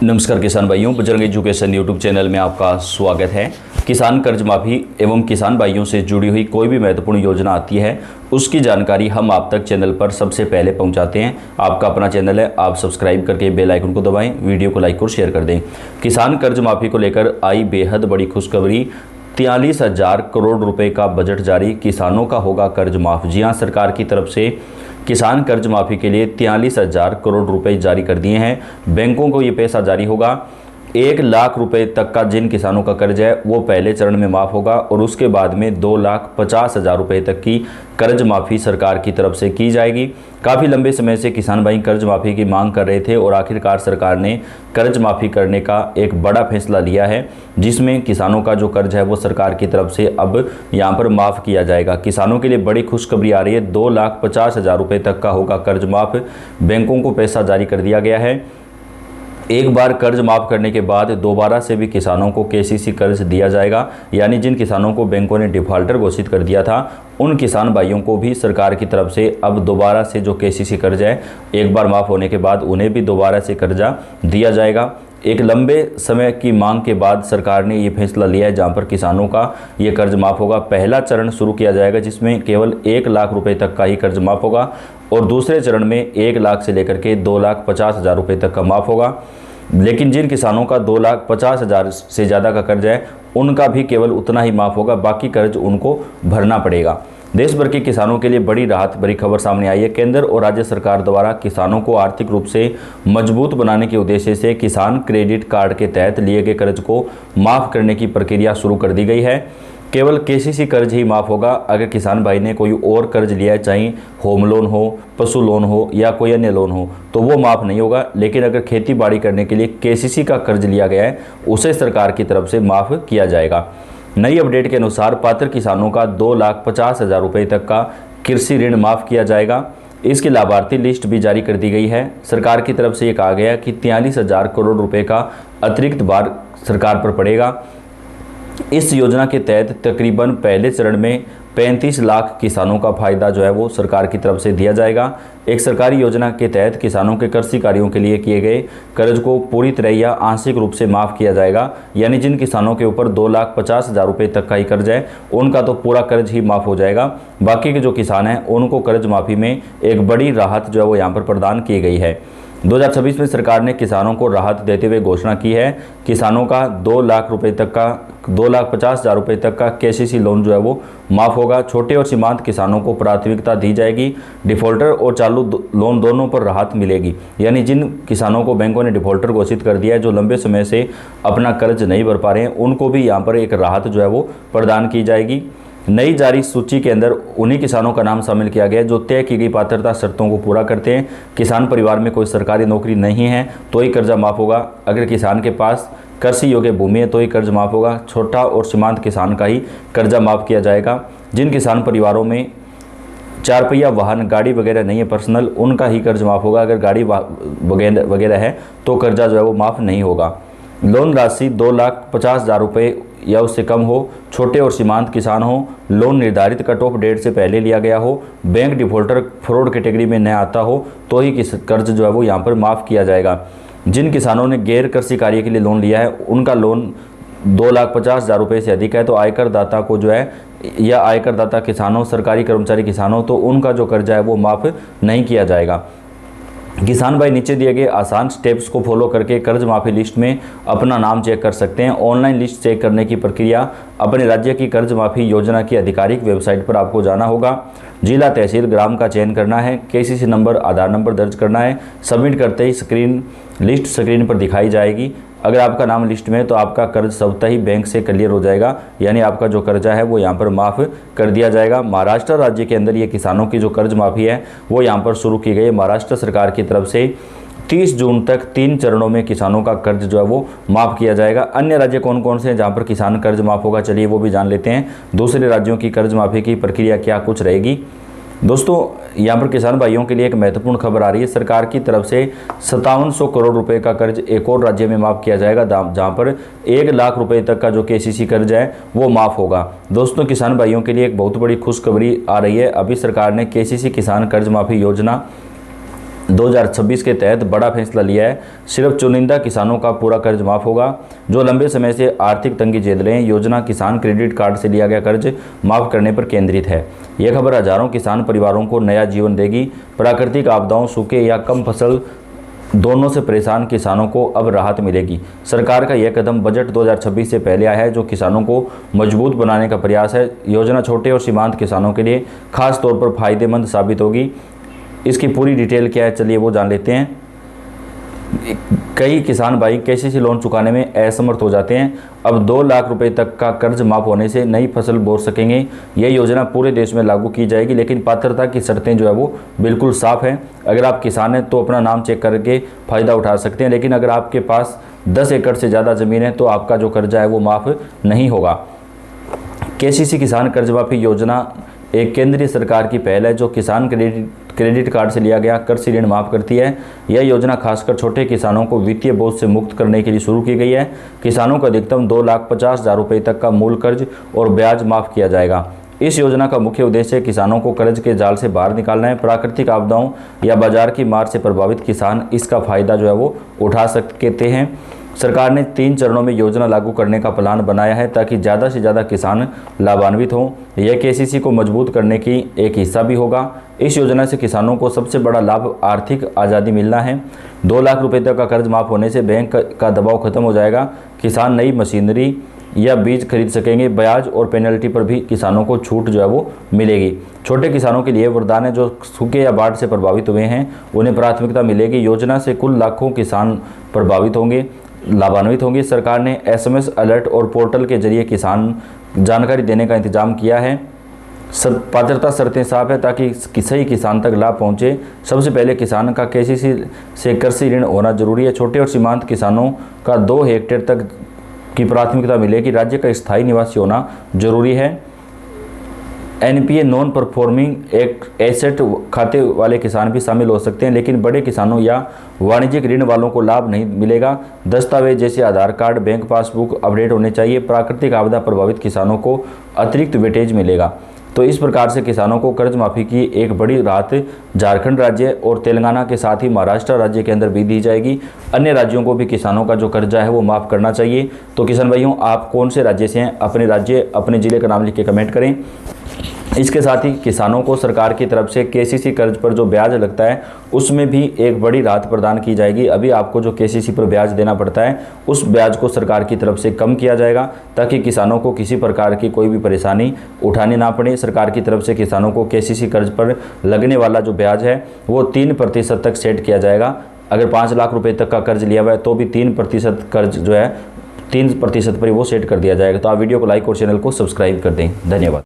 नमस्कार किसान भाइयों, बजरंग एजुकेशन यूट्यूब चैनल में आपका स्वागत है। किसान कर्ज माफ़ी एवं किसान भाइयों से जुड़ी हुई कोई भी महत्वपूर्ण योजना आती है उसकी जानकारी हम आप तक चैनल पर सबसे पहले पहुंचाते हैं। आपका अपना चैनल है, आप सब्सक्राइब करके बेल आइकन को दबाएं, वीडियो को लाइक और शेयर कर दें। किसान कर्ज माफ़ी को लेकर आई बेहद बड़ी खुशखबरी। 43,000 करोड़ रुपए का बजट जारी, किसानों का होगा कर्ज माफ़। जी हाँ, सरकार की तरफ से किसान कर्ज माफ़ी के लिए 43,000 करोड़ रुपए जारी कर दिए हैं। बैंकों को ये पैसा जारी होगा। 1 लाख रुपए तक का जिन किसानों का कर्ज है वो पहले चरण में माफ़ होगा और उसके बाद में 2,50,000 रुपए तक की कर्ज माफ़ी सरकार की तरफ से की जाएगी। काफ़ी लंबे समय से किसान भाई कर्ज माफ़ी की मांग कर रहे थे और आखिरकार सरकार ने कर्ज माफ़ी करने का एक बड़ा फैसला लिया है, जिसमें किसानों का जो कर्ज है वो सरकार की तरफ से अब यहाँ पर माफ़ किया जाएगा। किसानों के लिए बड़ी खुशखबरी आ रही है। 2,50,000 रुपए तक का होगा कर्ज माफ़। बैंकों को पैसा जारी कर दिया गया है। एक बार कर्ज माफ़ करने के बाद दोबारा से भी किसानों को केसीसी कर्ज दिया जाएगा, यानी जिन किसानों को बैंकों ने डिफ़ॉल्टर घोषित कर दिया था उन किसान भाइयों को भी सरकार की तरफ से अब दोबारा से जो केसीसी कर्ज है एक बार माफ़ होने के बाद उन्हें भी दोबारा से कर्जा दिया जाएगा। एक लंबे समय की मांग के बाद सरकार ने ये फैसला लिया है जहां पर किसानों का ये कर्ज माफ़ होगा। पहला चरण शुरू किया जाएगा जिसमें केवल 1 लाख रुपए तक का ही कर्ज माफ़ होगा और दूसरे चरण में 1 लाख से लेकर के 2,50,000 रुपए तक का माफ़ होगा। लेकिन जिन किसानों का 2,50,000 से ज़्यादा का कर्ज है उनका भी केवल उतना ही माफ़ होगा, बाकी कर्ज उनको भरना पड़ेगा। देश भर के किसानों के लिए बड़ी राहत भरी खबर सामने आई है। केंद्र और राज्य सरकार द्वारा किसानों को आर्थिक रूप से मजबूत बनाने के उद्देश्य से किसान क्रेडिट कार्ड के तहत लिए गए कर्ज को माफ़ करने की प्रक्रिया शुरू कर दी गई है। केवल केसीसी कर्ज ही माफ़ होगा। अगर किसान भाई ने कोई और कर्ज लिया है, चाहे होम लोन हो, पशु लोन हो या कोई अन्य लोन हो, तो वो माफ़ नहीं होगा। लेकिन अगर खेती बाड़ी करने के लिए केसीसी का कर्ज लिया गया है उसे सरकार की तरफ से माफ़ किया जाएगा। नई अपडेट के अनुसार पात्र किसानों का 2,50,000 रुपये तक का कृषि ऋण माफ़ किया जाएगा। इसकी लाभार्थी लिस्ट भी जारी कर दी गई है। सरकार की तरफ से ये कहा गया कि 43,000 करोड़ रुपए का अतिरिक्त भार सरकार पर पड़ेगा। इस योजना के तहत तकरीबन पहले चरण में 35 लाख किसानों का फायदा जो है वो सरकार की तरफ से दिया जाएगा। एक सरकारी योजना के तहत किसानों के कृषि कार्यों के लिए किए गए कर्ज को पूरी तरह या आंशिक रूप से माफ़ किया जाएगा, यानी जिन किसानों के ऊपर 2,50,000 रुपये तक का ही कर्ज है उनका तो पूरा कर्ज ही माफ़ हो जाएगा। बाकी के जो किसान हैं उनको कर्ज माफ़ी में एक बड़ी राहत जो है वो यहाँ पर प्रदान की गई है। 2026 में सरकार ने किसानों को राहत देते हुए घोषणा की है। किसानों का 2 लाख रुपए तक का 2,50,000 रुपये तक का केसीसी लोन जो है वो माफ़ होगा। छोटे और सीमांत किसानों को प्राथमिकता दी जाएगी। डिफ़ॉल्टर और चालू लोन दोनों पर राहत मिलेगी, यानी जिन किसानों को बैंकों ने डिफ़ॉल्टर घोषित कर दिया है, जो लंबे समय से अपना कर्ज नहीं भर पा रहे हैं, उनको भी यहाँ पर एक राहत जो है वो प्रदान की जाएगी। नई जारी सूची के अंदर उन्हीं किसानों का नाम शामिल किया गया है जो तय की गई पात्रता शर्तों को पूरा करते हैं। किसान परिवार में कोई सरकारी नौकरी नहीं है तो ही कर्जा माफ़ होगा। अगर किसान के पास कृषि योग्य भूमि है तो ही कर्ज माफ़ होगा। छोटा और सीमांत किसान का ही कर्जा माफ़ किया जाएगा। जिन किसान परिवारों में 4 पहिया वाहन, गाड़ी वगैरह नहीं है पर्सनल, उनका ही कर्ज माफ़ होगा। अगर गाड़ी वगैरह है तो कर्जा जो है वो माफ़ नहीं होगा। लोन राशि 2,50,000 रुपये या उससे कम हो, छोटे और सीमांत किसान हो, लोन निर्धारित कट ऑफ डेट से पहले लिया गया हो, बैंक डिफ़ॉल्टर फ्रॉड कैटेगरी में न आता हो तो ही कर्ज जो है वो यहाँ पर माफ़ किया जाएगा। जिन किसानों ने गैर कृषि कार्य के लिए लोन लिया है उनका लोन 2,50,000 रुपये से अधिक है तो आयकर दाता को जो है, या आयकर दाता किसानों, सरकारी कर्मचारी किसानों, तो उनका जो कर्जा है वो माफ़ नहीं किया जाएगा। किसान भाई नीचे दिए गए आसान स्टेप्स को फॉलो करके कर्ज माफ़ी लिस्ट में अपना नाम चेक कर सकते हैं। ऑनलाइन लिस्ट चेक करने की प्रक्रिया अपने राज्य की कर्ज माफ़ी योजना की आधिकारिक वेबसाइट पर आपको जाना होगा। जिला, तहसील, ग्राम का चयन करना है, केसीसी नंबर, आधार नंबर दर्ज करना है। सबमिट करते ही लिस्ट स्क्रीन पर दिखाई जाएगी। अगर आपका नाम लिस्ट में है तो आपका कर्ज स्वतः ही बैंक से क्लियर हो जाएगा, यानी आपका जो कर्जा है वो यहाँ पर माफ़ कर दिया जाएगा। महाराष्ट्र राज्य के अंदर ये किसानों की जो कर्ज माफ़ी है वो यहाँ पर शुरू की गई है। महाराष्ट्र सरकार की तरफ से 30 जून तक 3 चरणों में किसानों का कर्ज जो है वो माफ़ किया जाएगा। अन्य राज्य कौन कौन से हैं जहाँ पर किसान कर्ज माफ़ होगा, चलिए वो भी जान लेते हैं। दूसरे राज्यों की कर्ज माफ़ी की प्रक्रिया क्या कुछ रहेगी। दोस्तों, यहाँ पर किसान भाइयों के लिए एक महत्वपूर्ण खबर आ रही है। सरकार की तरफ से 5700 करोड़ रुपए का कर्ज एक और राज्य में माफ़ किया जाएगा, जहाँ पर 1 लाख रुपए तक का जो केसीसी कर्ज है वो माफ़ होगा। दोस्तों, किसान भाइयों के लिए एक बहुत बड़ी खुशखबरी आ रही है। अभी सरकार ने केसीसी किसान कर्ज माफ़ी योजना 2026 के तहत बड़ा फैसला लिया है। सिर्फ चुनिंदा किसानों का पूरा कर्ज माफ होगा जो लंबे समय से आर्थिक तंगी झेल रहे हैं। योजना किसान क्रेडिट कार्ड से लिया गया कर्ज माफ करने पर केंद्रित है। यह खबर हजारों किसान परिवारों को नया जीवन देगी। प्राकृतिक आपदाओं, सूखे या कम फसल दोनों से परेशान किसानों को अब राहत मिलेगी। सरकार का यह कदम बजट 2026 से पहले आया है जो किसानों को मजबूत बनाने का प्रयास है। योजना छोटे और सीमांत किसानों के लिए खास तौर पर फायदेमंद साबित होगी। इसकी पूरी डिटेल क्या है, चलिए वो जान लेते हैं। कई किसान भाई केसीसी लोन चुकाने में असमर्थ हो जाते हैं। अब 2 लाख रुपए तक का कर्ज माफ होने से नई फसल बो सकेंगे। यह योजना पूरे देश में लागू की जाएगी, लेकिन पात्रता की शर्तें जो है वो बिल्कुल साफ हैं। अगर आप किसान हैं तो अपना नाम चेक करके फ़ायदा उठा सकते हैं, लेकिन अगर आपके पास 10 एकड़ से ज़्यादा ज़मीन है तो आपका जो कर्जा है वो माफ़ नहीं होगा। केसीसी किसान कर्ज माफी योजना एक केंद्रीय सरकार की पहल है जो किसान क्रेडिट कार्ड से लिया गया कृषि ऋण माफ करती है। यह योजना खासकर छोटे किसानों को वित्तीय बोझ से मुक्त करने के लिए शुरू की गई है। किसानों को अधिकतम 2,50,000 रुपये तक का मूल कर्ज और ब्याज माफ किया जाएगा। इस योजना का मुख्य उद्देश्य किसानों को कर्ज के जाल से बाहर निकालना है। प्राकृतिक आपदाओं या बाजार की मार से प्रभावित किसान इसका फायदा जो है वो उठा सकते हैं। सरकार ने 3 चरणों में योजना लागू करने का प्लान बनाया है ताकि ज़्यादा से ज़्यादा किसान लाभान्वित हों। यह केसीसी को मजबूत करने की एक हिस्सा भी होगा। इस योजना से किसानों को सबसे बड़ा लाभ आर्थिक आज़ादी मिलना है। 2 लाख रुपए तक का कर्ज माफ होने से बैंक का दबाव खत्म हो जाएगा। किसान नई मशीनरी या बीज खरीद सकेंगे। ब्याज और पेनल्टी पर भी किसानों को छूट जो है वो मिलेगी। छोटे किसानों के लिए वरदान है जो सूखे या बाढ़ से प्रभावित हुए हैं, उन्हें प्राथमिकता मिलेगी। योजना से कुल लाखों किसान प्रभावित होंगे, लाभान्वित होंगे। सरकार ने SMS अलर्ट और पोर्टल के जरिए किसान जानकारी देने का इंतजाम किया है। पात्रता शर्तें साफ है ताकि सही किसान तक लाभ पहुंचे। सबसे पहले किसान का केसीसी से कृषि ऋण होना जरूरी है। छोटे और सीमांत किसानों का 2 हेक्टेयर तक की प्राथमिकता मिलेगी। राज्य का स्थायी निवासी होना जरूरी है। NPA नॉन परफॉर्मिंग एक एसेट खाते वाले किसान भी शामिल हो सकते हैं, लेकिन बड़े किसानों या वाणिज्यिक ऋण वालों को लाभ नहीं मिलेगा। दस्तावेज जैसे आधार कार्ड, बैंक पासबुक अपडेट होने चाहिए। प्राकृतिक आपदा प्रभावित किसानों को अतिरिक्त वेटेज मिलेगा। तो इस प्रकार से किसानों को कर्ज माफ़ी की एक बड़ी राहत झारखंड राज्य और तेलंगाना के साथ ही महाराष्ट्र राज्य के अंदर भी दी जाएगी। अन्य राज्यों को भी किसानों का जो कर्जा है वो माफ़ करना चाहिए। तो किसान भाइयों, आप कौन से राज्य से हैं? अपने राज्य, अपने ज़िले का नाम लिख के कमेंट करें। इसके साथ ही किसानों को सरकार की तरफ से केसीसी कर्ज पर जो ब्याज लगता है उसमें भी एक बड़ी राहत प्रदान की जाएगी। अभी आपको जो केसीसी पर ब्याज देना पड़ता है उस ब्याज को सरकार की तरफ से कम किया जाएगा ताकि किसानों को किसी प्रकार की कोई भी परेशानी उठानी ना पड़े। सरकार की तरफ से किसानों को केसीसी कर्ज पर लगने वाला जो ब्याज है वो 3% तक सेट किया जाएगा। अगर 5 लाख रुपए तक का कर्ज लिया हुआ है तो भी 3% कर्ज जो है 3% पर ही वो सेट कर दिया जाएगा। तो आप वीडियो को लाइक और चैनल को सब्सक्राइब कर दें। धन्यवाद।